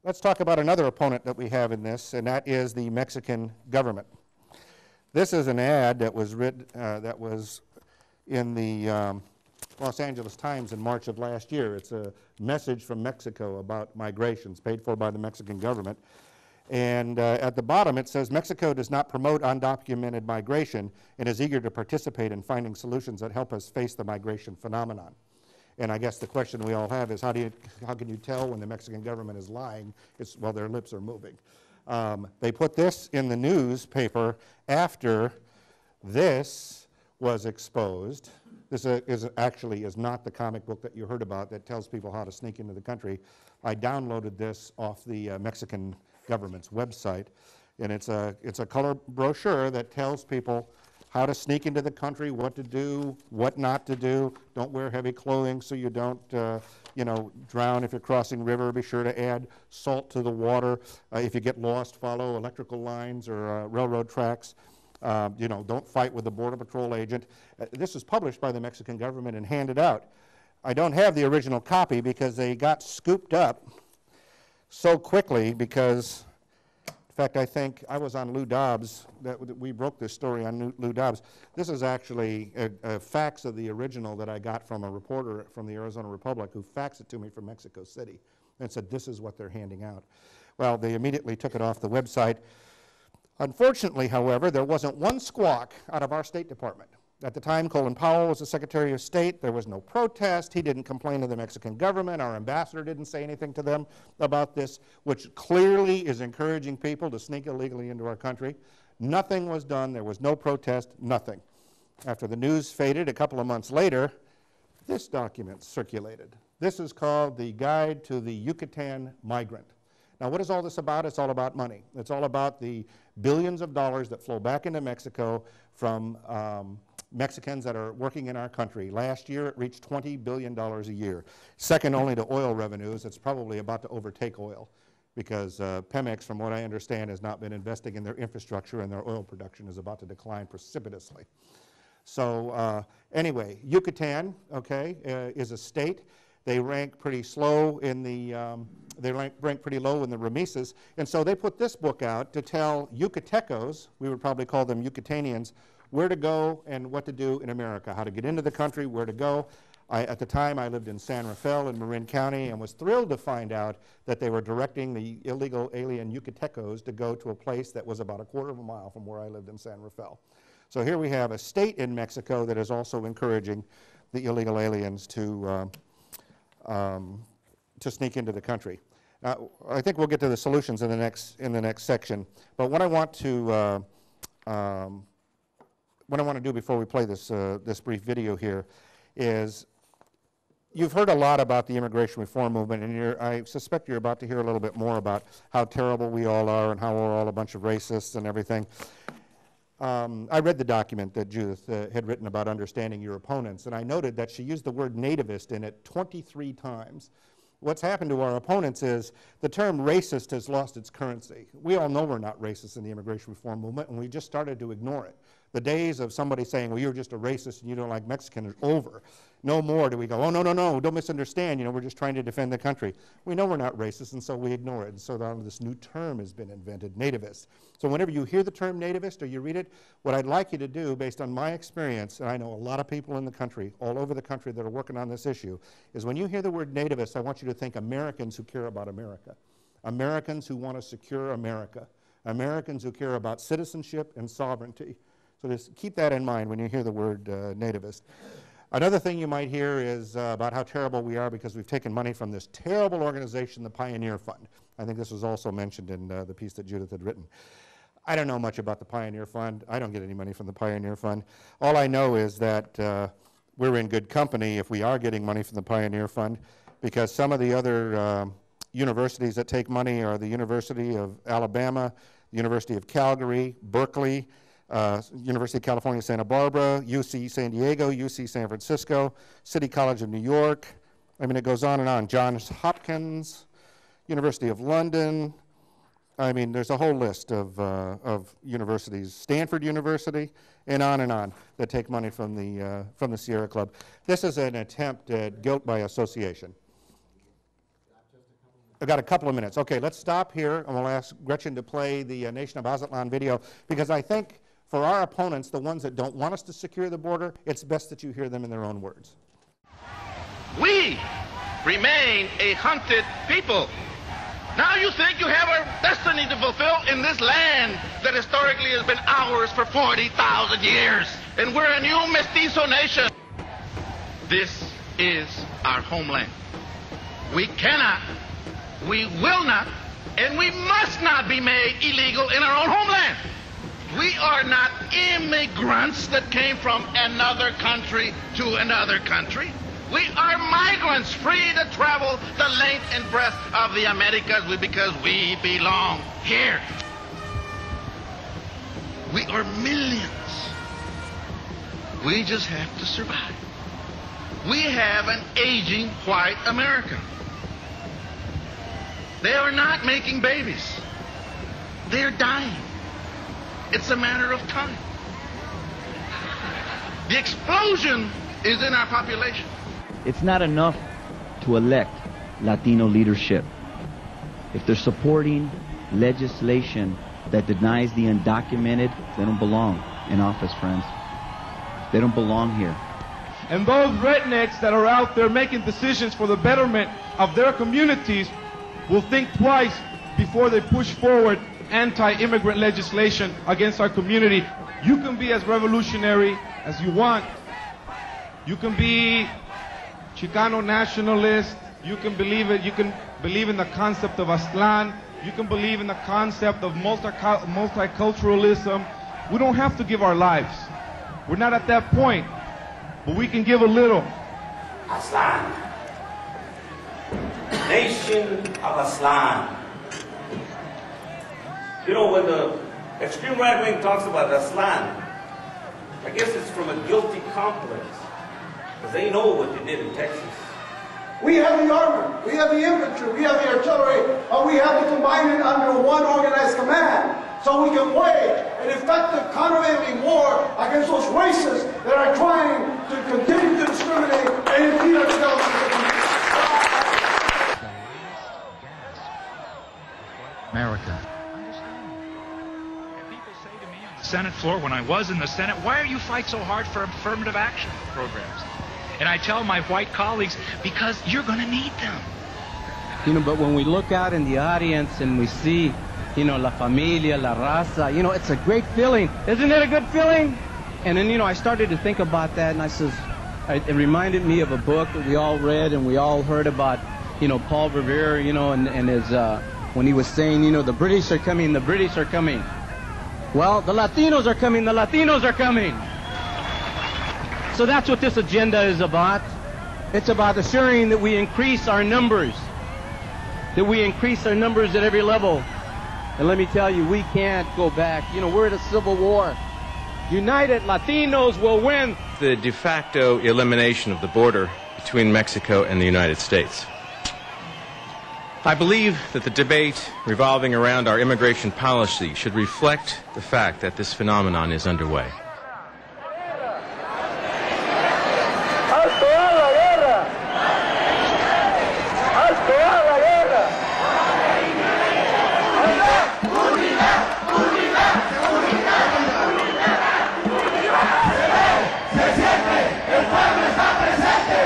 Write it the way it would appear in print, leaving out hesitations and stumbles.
let's talk about another opponent that we have in this, and that is the Mexican government. This is an ad that was in the Los Angeles Times in March of last year. It's a message from Mexico about migrations paid for by the Mexican government. And at the bottom it says, Mexico does not promote undocumented migration and is eager to participate in finding solutions that help us face the migration phenomenon. And I guess the question we all have is, how can you tell when the Mexican government is lying? It's, well, their lips are moving. They put this in the newspaper after this was exposed. This actually is not the comic book that you heard about that tells people how to sneak into the country. I downloaded this off the Mexican government's website, and it's a color brochure that tells people how to sneak into the country, what to do, what not to do. Don't wear heavy clothing so you don't drown if you're crossing river. Be sure to add salt to the water. If you get lost, follow electrical lines or railroad tracks. Don't fight with a Border Patrol agent. This was published by the Mexican government and handed out. I don't have the original copy because they got scooped up so quickly because, in fact, I think I was on Lou Dobbs, we broke this story on Lou Dobbs. This is actually a fax of the original that I got from a reporter from the Arizona Republic who faxed it to me from Mexico City and said, this is what they're handing out. Well, they immediately took it off the website. Unfortunately, however, there wasn't one squawk out of our State Department. At the time, Colin Powell was the Secretary of State. There was no protest. He didn't complain to the Mexican government. Our ambassador didn't say anything to them about this, which clearly is encouraging people to sneak illegally into our country. Nothing was done. There was no protest, nothing. After the news faded, a couple of months later, this document circulated. This is called the Guide to the Yucatan Migrant. Now, what is all this about? It's all about money. It's all about the billions of dollars that flow back into Mexico from Mexicans that are working in our country. Last year, it reached $20 billion a year. Second only to oil revenues. It's probably about to overtake oil because Pemex, from what I understand, has not been investing in their infrastructure, and their oil production is about to decline precipitously. So anyway, Yucatan, okay, is a state. They rank pretty slow in the, rank pretty low in the remises, and so they put this book out to tell Yucatecos, we would probably call them Yucatanians, where to go and what to do in America, how to get into the country, where to go. At the time, I lived in San Rafael in Marin County and was thrilled to find out that they were directing the illegal alien Yucatecos to go to a place that was about a quarter of a mile from where I lived in San Rafael. So here we have a state in Mexico that is also encouraging the illegal aliens to sneak into the country. Now, I think we'll get to the solutions in the next section. But what I want to do before we play this this brief video here is, you've heard a lot about the immigration reform movement, and I suspect you're about to hear a little bit more about how terrible we all are and how we're all a bunch of racists and everything. I read the document that Judith had written about understanding your opponents, and I noted that she used the word nativist in it 23 times. What's happened to our opponents is the term racist has lost its currency. We all know we're not racist in the immigration reform movement, and we just started to ignore it. The days of somebody saying, well, you're just a racist and you don't like Mexicans are over. No more do we go, oh, no, no, no, don't misunderstand, we're just trying to defend the country. We know we're not racist, and so we ignore it. And so now this new term has been invented, nativist. So whenever you hear the term nativist or you read it, what I'd like you to do, based on my experience, and I know a lot of people in the country, all over the country that are working on this issue, is when you hear the word nativist, I want you to think Americans who care about America. Americans who want to secure America. Americans who care about citizenship and sovereignty. So just keep that in mind when you hear the word nativist. Another thing you might hear is about how terrible we are because we've taken money from this terrible organization, the Pioneer Fund. I think this was also mentioned in the piece that Judith had written. I don't know much about the Pioneer Fund. I don't get any money from the Pioneer Fund. All I know is that we're in good company if we are getting money from the Pioneer Fund, because some of the other universities that take money are the University of Alabama, the University of Calgary, Berkeley, University of California, Santa Barbara, UC San Diego, UC San Francisco, City College of New York. I mean, it goes on and on. Johns Hopkins, University of London. I mean, there's a whole list of universities, Stanford University, and on, that take money from the Sierra Club. This is an attempt at guilt by association. I've got a couple of minutes. Okay, let's stop here, and we'll ask Gretchen to play the Nation of Aztlan video, because I think for our opponents, the ones that don't want us to secure the border, it's best that you hear them in their own words. We remain a hunted people. Now you think you have a destiny to fulfill in this land that historically has been ours for 40,000 years. And we're a new mestizo nation. This is our homeland. We cannot, we will not, and we must not be made illegal in our own homeland. We are not immigrants that came from another country to another country. We are migrants free to travel the length and breadth of the Americas because we belong here. We are millions. We just have to survive. We have an aging white America. They are not making babies. They're dying. It's a matter of time. The explosion is in our population. It's not enough to elect Latino leadership. If they're supporting legislation that denies the undocumented, they don't belong in office, friends. They don't belong here. And those rednecks that are out there making decisions for the betterment of their communities will think twice before they push forward anti-immigrant legislation against our community. You can be as revolutionary as you want. You can be Chicano nationalist. You can believe it. You can believe in the concept of Aztlan. You can believe in the concept of multiculturalism. We don't have to give our lives. We're not at that point, but we can give a little. Aztlan. Nation of Aztlan. You know, when the extreme right wing talks about Aztlan, I guess it's from a guilty complex, because they know what they did in Texas. We have the armor, we have the infantry, we have the artillery, and we have to combine it under one organized command so we can wage an effective countervailing war against those racists that are trying to continue to discriminate and impede our development. America. Senate floor, when I was in the Senate, why are you fight so hard for affirmative action programs? And I tell my white colleagues, because you're going to need them. You know, but when we look out in the audience and we see, you know, La Familia, La Raza, you know, it's a great feeling. Isn't it a good feeling? And then, you know, I started to think about that, and I says, it reminded me of a book that we all read and we all heard about, you know, Paul Revere, you know, and his, when he was saying, you know, the British are coming, the British are coming. Well, the Latinos are coming, the Latinos are coming. So that's what this agenda is about. It's about assuring that we increase our numbers, that we increase our numbers at every level. And let me tell you, we can't go back. You know, we're at a civil war. United Latinos will win. The de facto elimination of the border between Mexico and the United States. I believe that the debate revolving around our immigration policy should reflect the fact that this phenomenon is underway. Se siente, el pueblo está presente.